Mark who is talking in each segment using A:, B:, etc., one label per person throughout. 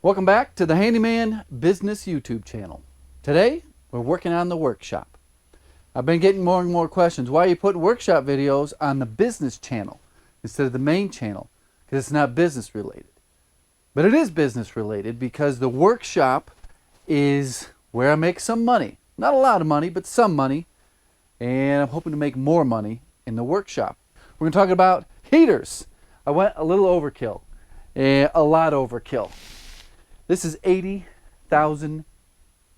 A: Welcome back to the Handyman Business YouTube channel. Today, we're working on the workshop. I've been getting more and more questions. Why are you putting workshop videos on the business channel instead of the main channel? Because it's not business related. But it is business related because the workshop is where I make some money. Not a lot of money, but some money. And I'm hoping to make more money in the workshop. We're going to talk about heaters. I went a little overkill. A lot overkill. This is 80,000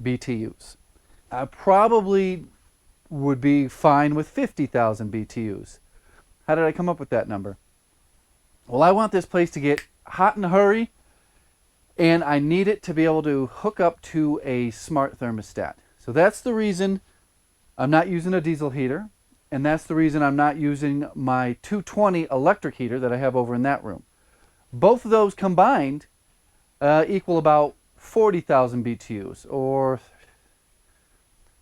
A: BTUs. I probably would be fine with 50,000 BTUs. How did I come up with that number? Well, I want this place to get hot in a hurry, and I need it to be able to hook up to a smart thermostat. So that's the reason I'm not using a diesel heater, and that's the reason I'm not using my 220 electric heater that I have over in that room. Both of those combined equal about 40,000 BTUs, or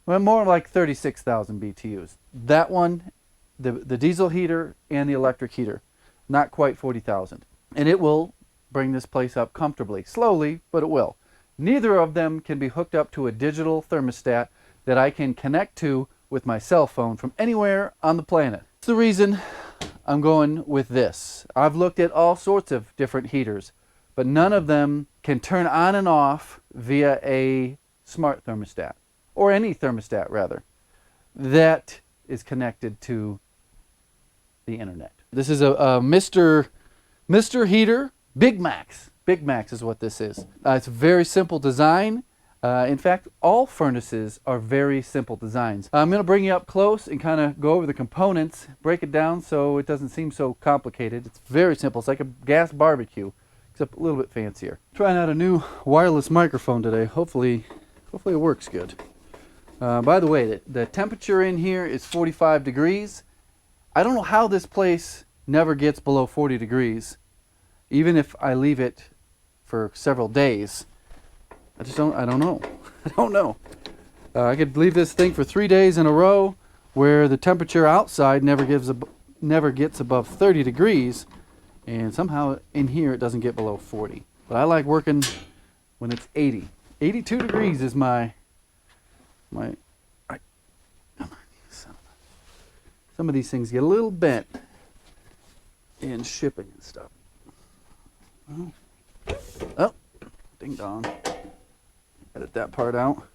A: well, more like 36,000 BTUs. That one, the diesel heater and the electric heater, not quite 40,000. And it will bring this place up comfortably. Slowly, but it will. Neither of them can be hooked up to a digital thermostat that I can connect to with my cell phone from anywhere on the planet. That's the reason I'm going with this. I've looked at all sorts of different heaters, but none of them can turn on and off via a smart thermostat, or any thermostat rather, that is connected to the internet. This is a Mr. Heater Big Max. Big Max is what this is. It's a very simple design. In fact, all furnaces are very simple designs. I'm going to bring you up close and kind of go over the components, break it down so it doesn't seem so complicated. It's very simple. It's like a gas barbecue, except a little bit fancier. Trying out a new wireless microphone today. Hopefully it works good. By the way, the temperature in here is 45 degrees. I don't know how this place never gets below 40 degrees, even if I leave it for several days. I don't know. I don't know. I could leave this thing for 3 days in a row where the temperature outside never gets above 30 degrees, and somehow in here it doesn't get below 40. But I like working when it's 80. 82 degrees is my some of these things get a little bent in shipping and stuff. Oh, ding dong. Edit that part out.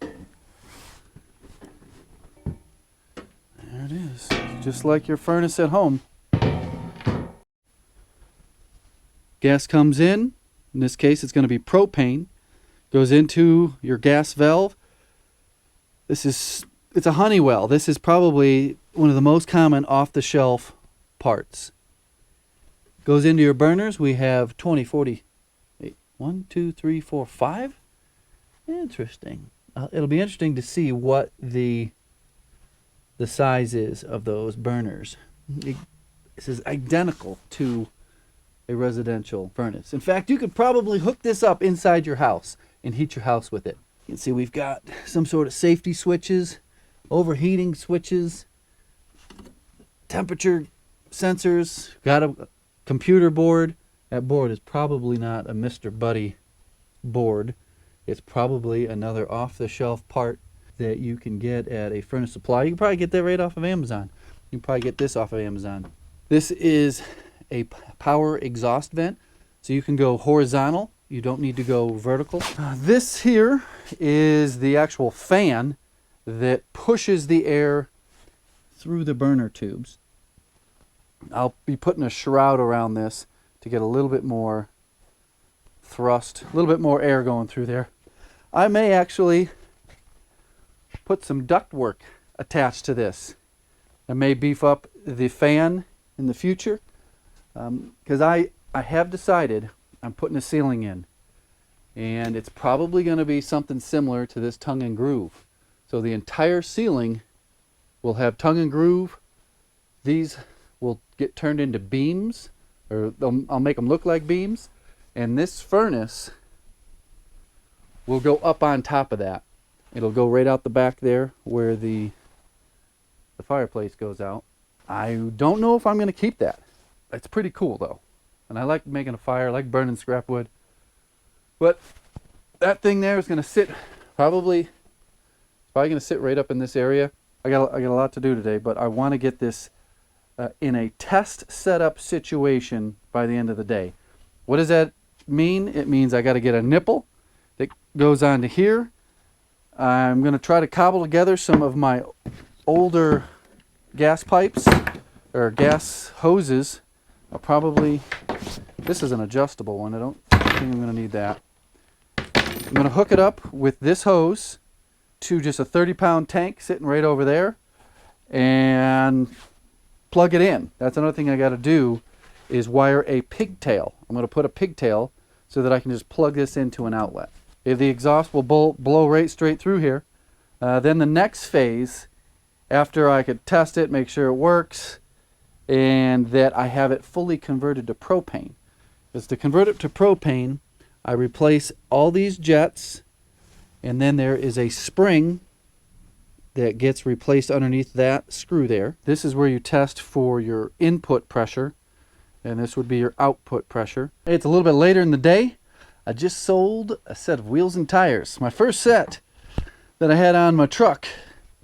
A: There it is. Just like your furnace at home. Gas comes in this case it's going to be propane. Goes into your gas valve. It's a Honeywell. This is probably one of the most common off-the-shelf parts. Goes into your burners. We have 20, 40, 1, 2, 3, 4, 5. Interesting. It'll be interesting to see what the size is of those burners. This is identical to a residential furnace. In fact, you could probably hook this up inside your house and heat your house with it. You can see we've got some sort of safety switches, overheating switches, temperature sensors, got a computer board. That board is probably not a Mr. Buddy board. It's probably another off-the-shelf part that you can get at a furnace supply. You can probably get that right off of Amazon. You can probably get this off of Amazon. This is a power exhaust vent, so you can go horizontal. You don't need to go vertical. This here is the actual fan that pushes the air through the burner tubes. I'll be putting a shroud around this to get a little bit more thrust, a little bit more air going through there. I may actually put some ductwork attached to this. I may beef up the fan in the future because I have decided I'm putting a ceiling in, and it's probably going to be something similar to this tongue and groove. So the entire ceiling will have tongue and groove. These will get turned into beams, or I'll make them look like beams, and this furnace will go up on top of that. It'll go right out the back there where the fireplace goes out. I don't know if I'm going to keep that. It's pretty cool though, and I like making a fire, I like burning scrap wood. But that thing there is going to sit probably going to sit right up in this area. I got a lot to do today, but I want to get this in a test setup situation by the end of the day. What does that mean? It means I got to get a nipple that goes onto here. I'm going to try to cobble together some of my older gas pipes or gas hoses. I'll probably, this is an adjustable one. I don't think I'm going to need that. I'm going to hook it up with this hose to just a 30-pound tank sitting right over there and plug it in. That's another thing I got to do, is wire a pigtail. I'm going to put a pigtail so that I can just plug this into an outlet. If the exhaust will blow right straight through here. Then the next phase, after I could test it, make sure it works, and that I have it fully converted to propane. Is to convert it to propane, I replace all these jets, and then there is a spring that gets replaced underneath that screw there. This is where you test for your input pressure, and this would be your output pressure. It's a little bit later in the day. I just sold a set of wheels and tires. My first set that I had on my truck.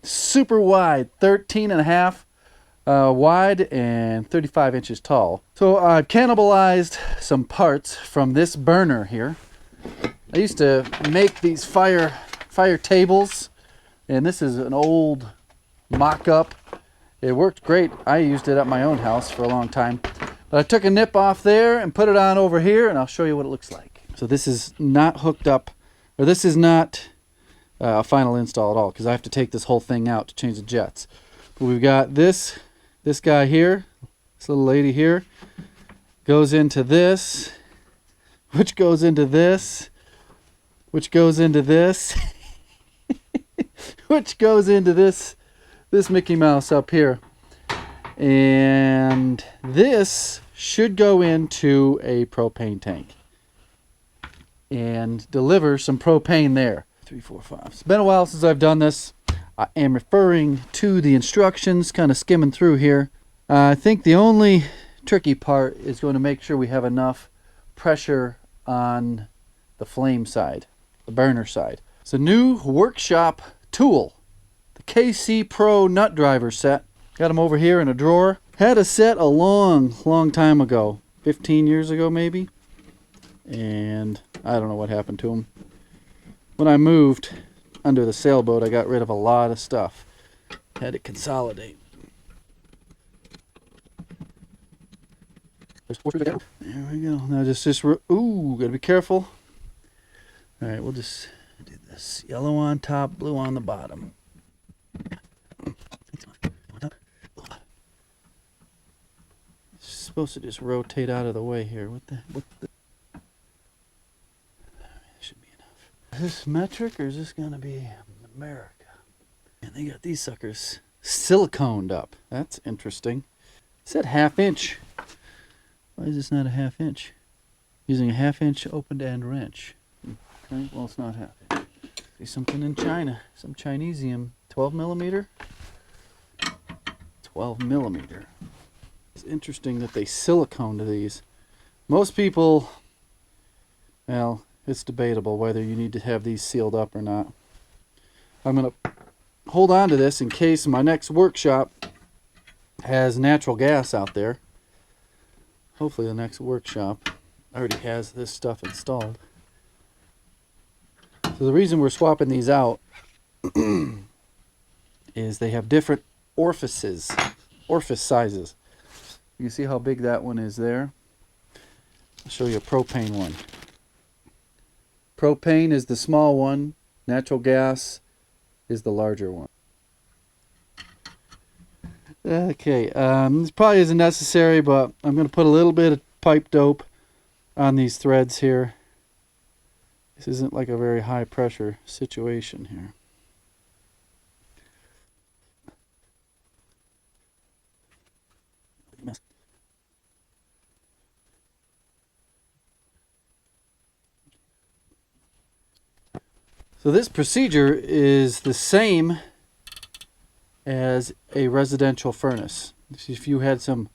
A: Super wide, 13.5 wide and 35 inches tall. So I've cannibalized some parts from this burner here. I used to make these fire tables, and this is an old mock-up. It worked great. I used it at my own house for a long time. But I took a nip off there and put it on over here, and I'll show you what it looks like. So this is not hooked up, or this is not a final install at all, because I have to take this whole thing out to change the jets. But we've got this guy here, this little lady here, goes into this, which goes into this, which goes into this, which goes into this Mickey Mouse up here. And this should go into a propane tank and deliver some propane there. 3, 4, 5. It's been a while since I've done this. I am referring to the instructions, kind of skimming through here. I think the only tricky part is going to make sure we have enough pressure on the flame side, the burner side. It's a new workshop tool, the KC Pro nut driver set. Got them over here in a drawer. Had a set a long time ago, 15 years ago maybe, and I don't know what happened to them. When I moved under the sailboat, I got rid of a lot of stuff. Had to consolidate. There we go. Now ooh, gotta be careful. All right, we'll just do this. Yellow on top, blue on the bottom. It's supposed to just rotate out of the way here. What the? Should be enough. Is this metric or is this gonna be America? And they got these suckers siliconed up. That's interesting. It said 1/2 inch. Why is this not a 1/2 inch? Using a 1/2 inch open end wrench. Okay, well it's not 1/2 inch. See something in China, some Chinesium. 12 millimeter. 12 millimeter. It's interesting that they siliconed these. Most people, well, it's debatable whether you need to have these sealed up or not. I'm going to hold on to this in case my next workshop has natural gas out there. Hopefully the next workshop already has this stuff installed. So the reason we're swapping these out is they have different orifice sizes. You can see how big that one is there. I'll show you a propane one. Propane is the small one. Natural gas is the larger one. Okay, this probably isn't necessary, but I'm going to put a little bit of pipe dope on these threads here. This isn't like a very high pressure situation here. So this procedure is the same as a residential furnace. If you had some,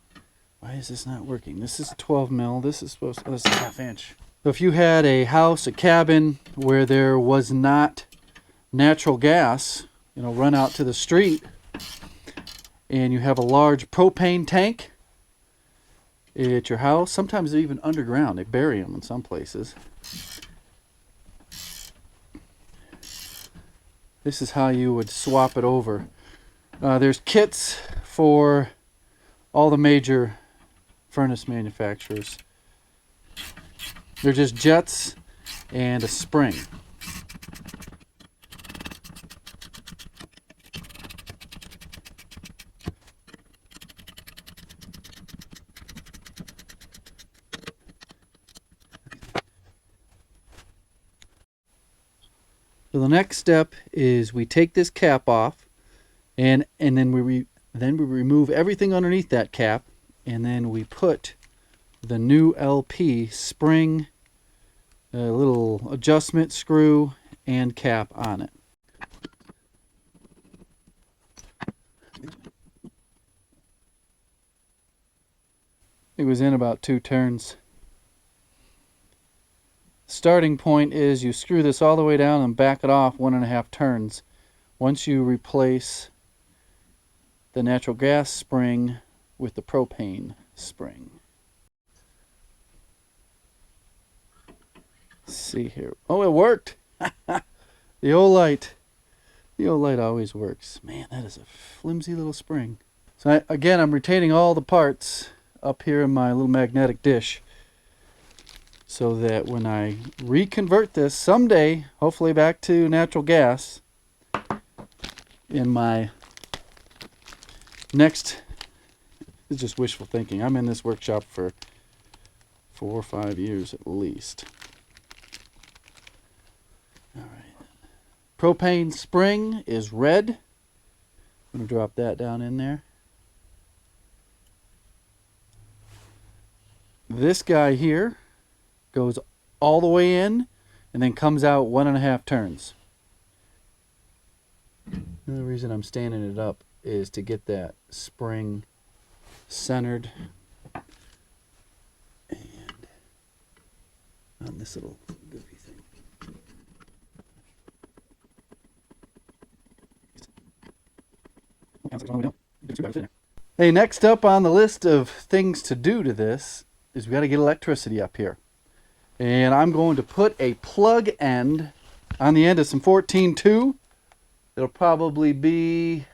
A: why is this not working? This is 12 mil. This is supposed to, this is 1/2 inch. So if you had a house, a cabin where there was not natural gas, run out to the street, and you have a large propane tank at your house, sometimes they're even underground. They bury them in some places. This is how you would swap it over. There's kits for all the major furnace manufacturers. They're just jets and a spring. So the next step is we take this cap off, and then we remove everything underneath that cap, and then we put the new LP spring, a little adjustment screw, and cap on it. It was in about 2 turns. Starting point is you screw this all the way down and back it off 1.5 turns. Once you replace the natural gas spring with the propane spring. Let's see here. Oh, it worked. The old light always works. Man, that is a flimsy little spring. So again, I'm retaining all the parts up here in my little magnetic dish, so that when I reconvert this someday, hopefully back to natural gas, in my next, it's just wishful thinking. I'm in this workshop for 4 or 5 years at least. All right. Propane spring is red. I'm going to drop that down in there. This guy here goes all the way in and then comes out 1.5 turns. The reason I'm standing it up is to get that spring centered and on this little goofy thing. Hey, next up on the list of things to do to this is we got to get electricity up here. And I'm going to put a plug end on the end of some 14-2. It'll probably be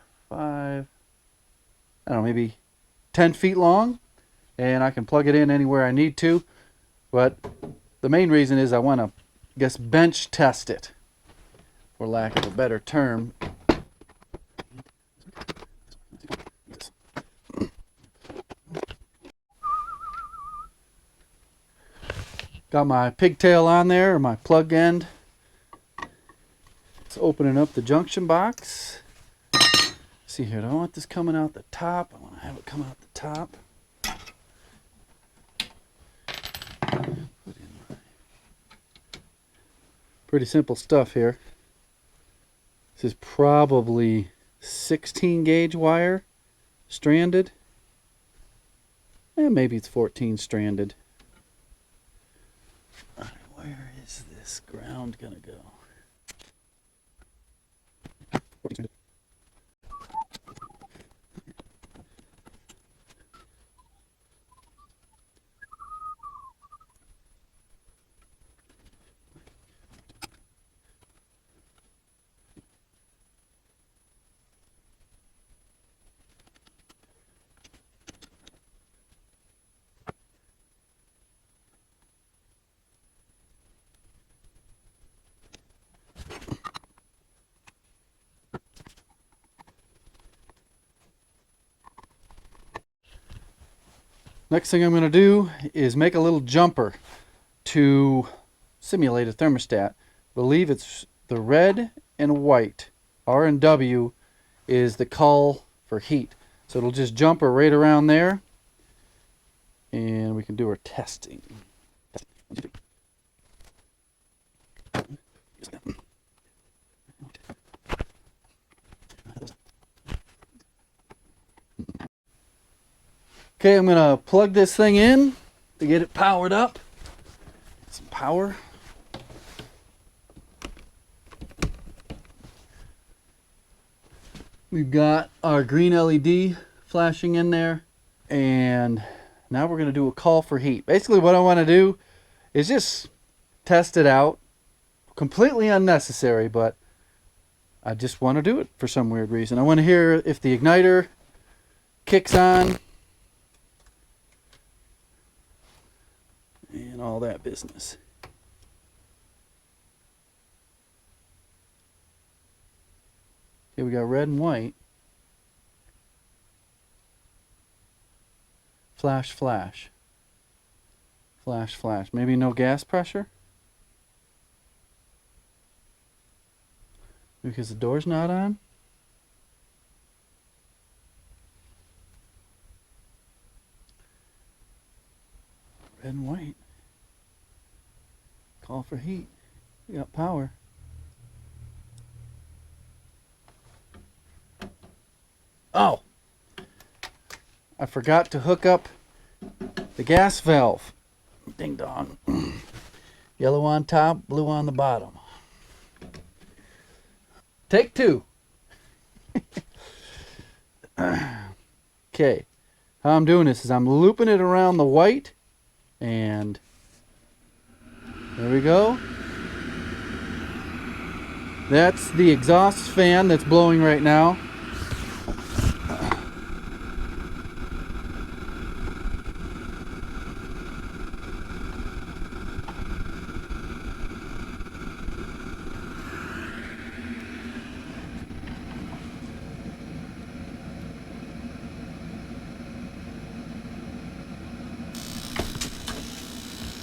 A: maybe 10 feet long. And I can plug it in anywhere I need to. But the main reason is I want to, bench test it, for lack of a better term. Got my pigtail on there, or my plug end. It's opening up the junction box. See here, I don't want this coming out the top. I want to have it come out the top. Pretty simple stuff here. This is probably 16 gauge wire, stranded. And maybe it's 14 stranded. Where is this ground gonna go? Next thing I'm going to do is make a little jumper to simulate a thermostat. I believe it's the red and white. R and W is the call for heat. So it'll just jumper right around there, and we can do our testing. Okay, I'm going to plug this thing in to get it powered up. Some power. power. We've got our green LED flashing in there, and now we're going to do a call for heat. Basically what I want to do is just test it out. Completely unnecessary, but I just want to do it for some weird reason. I want to hear if the igniter kicks on and all that business. Okay, we got red and white. Flash, flash. Flash, flash. Maybe no gas pressure? Because the door's not on? Red and white. Call for heat. We got power. Oh! I forgot to hook up the gas valve. Ding dong. Yellow on top, blue on the bottom. Take two. Okay. How I'm doing this is I'm looping it around the white, and there we go. That's the exhaust fan that's blowing right now.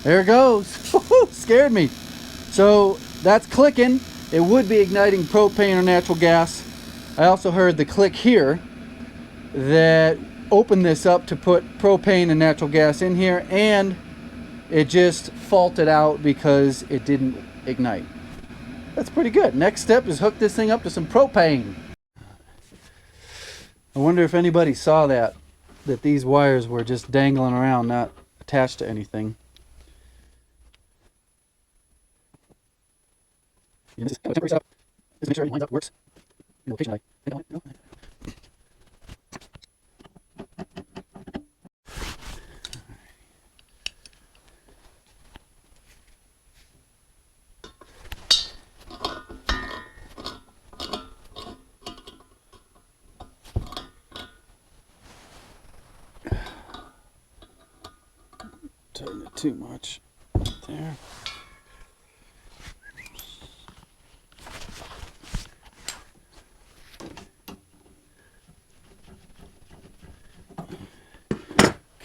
A: There it goes. Scared me. So that's clicking. It would be igniting propane or natural gas. I also heard the click here that opened this up to put propane and natural gas in here, and it just faulted out because it didn't ignite. That's pretty good. Next step is hook this thing up to some propane. I wonder if anybody saw that these wires were just dangling around, not attached to anything. Just kind of temporary setup. Just make sure it lines up, works in the location I think on it. No. Tighten it too much. There.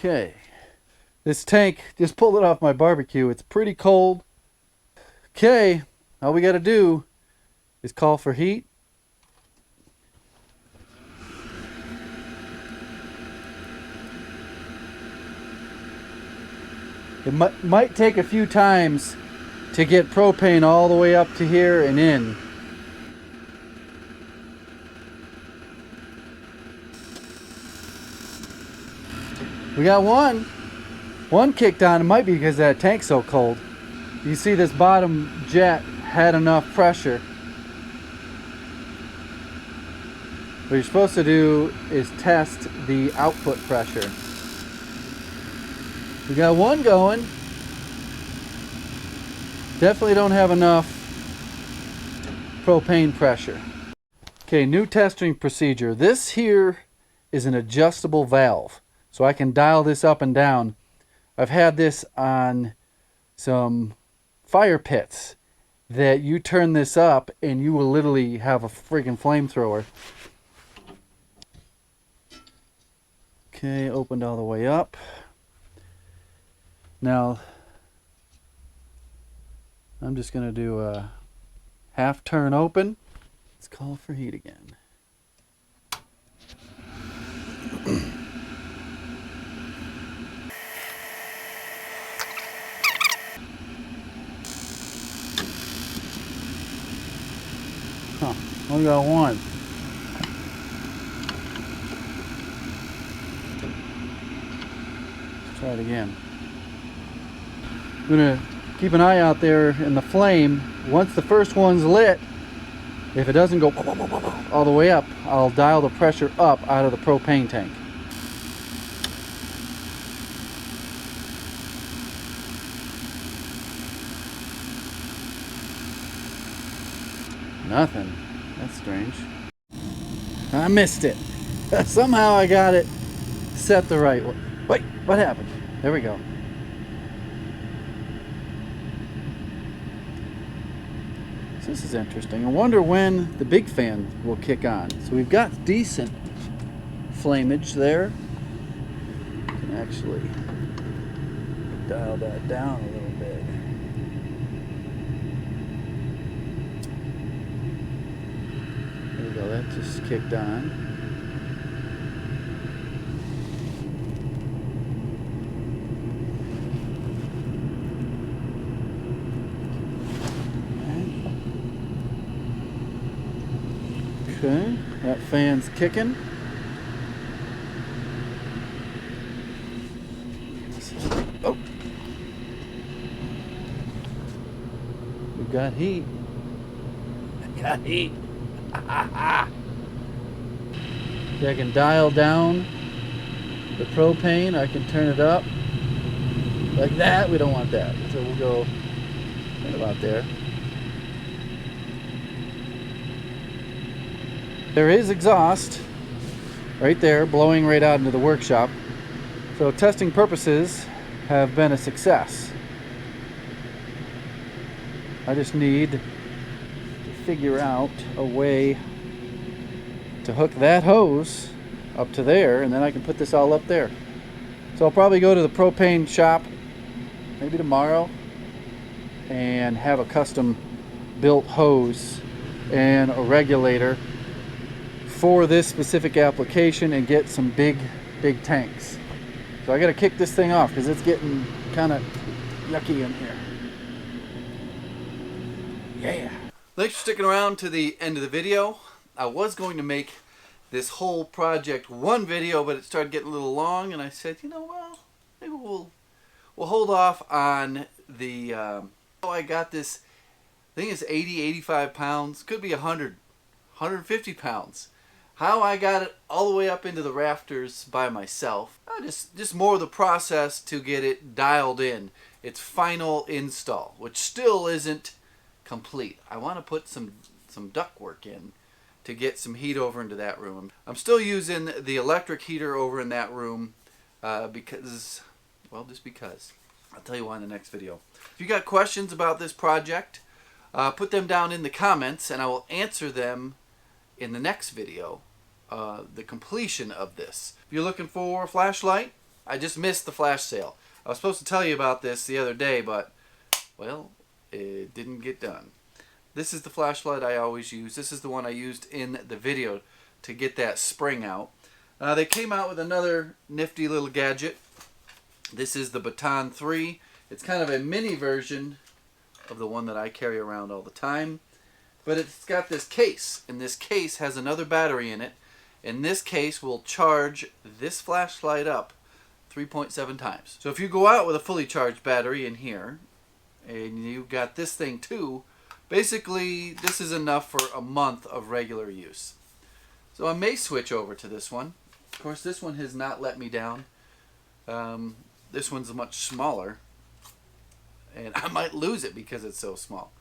A: Okay, this tank, just pulled it off my barbecue. It's pretty cold. Okay, all we got to do is call for heat. It might take a few times to get propane all the way up to here and in. We got one kicked on. It might be because that tank's so cold. You see this bottom jet had enough pressure. What you're supposed to do is test the output pressure. We got one going. Definitely don't have enough propane pressure. Okay, new testing procedure. This here is an adjustable valve, so I can dial this up and down. I've had this on some fire pits that you turn this up and you will literally have a friggin' flamethrower. Okay, opened all the way up. Now, I'm just going to do a half turn open. Let's call for heat again. Only got one. Let's try it again. I'm gonna keep an eye out there in the flame. Once the first one's lit, if it doesn't go all the way up, I'll dial the pressure up out of the propane tank. Nothing. That's strange. I missed it. Somehow I got it set the right way. Wait, what happened? There we go. So this is interesting. I wonder when the big fan will kick on. So we've got decent flamage there. You can actually dial that down a little bit. There we go, that just kicked on. Okay, that fan's kicking. Oh, we've got heat. Got heat. I can dial down the propane. I can turn it up like that. We don't want that, so we'll go right about there. There is exhaust right there blowing right out into the workshop. So testing purposes have been a success. I just need to figure out a way to hook that hose up to there, and then I can put this all up there. So I'll probably go to the propane shop maybe tomorrow and have a custom built hose and a regulator for this specific application and get some big tanks. So I got to kick this thing off because it's getting kind of yucky in here. Yeah. Thanks for sticking around to the end of the video. I was going to make this whole project one video, but it started getting a little long, and I said, you know, well, maybe we'll hold off on the. I got this. I think it's 80, 85 pounds. Could be 100, 150 pounds. How I got it all the way up into the rafters by myself. Just more of the process to get it dialed in. Its final install, which still isn't complete. I want to put some ductwork in to get some heat over into that room. I'm still using the electric heater over in that room because, well, just because. I'll tell you why in the next video. If you got questions about this project, put them down in the comments and I will answer them in the next video, the completion of this. If you're looking for a flashlight, I just missed the flash sale. I was supposed to tell you about this the other day, but, well, it didn't get done. This is the flashlight I always use. This is the one I used in the video to get that spring out. They came out with another nifty little gadget. This is the Baton 3. It's kind of a mini version of the one that I carry around all the time. But it's got this case, and this case has another battery in it, and this case will charge this flashlight up 3.7 times. So if you go out with a fully charged battery in here, and you've got this thing too, basically this is enough for a month of regular use. So I may switch over to this one. Of course, this one has not let me down. This one's much smaller, and I might lose it because it's so small.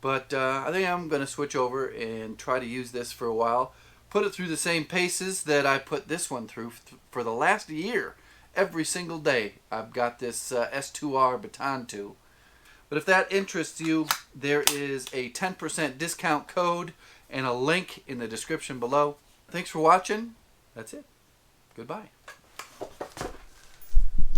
A: But I think I'm going to switch over and try to use this for a while. Put it through the same paces that I put this one through for the last year. Every single day I've got this S2R Baton 2. But if that interests you, there is a 10% discount code and a link in the description below. Thanks for watching. That's it. Goodbye.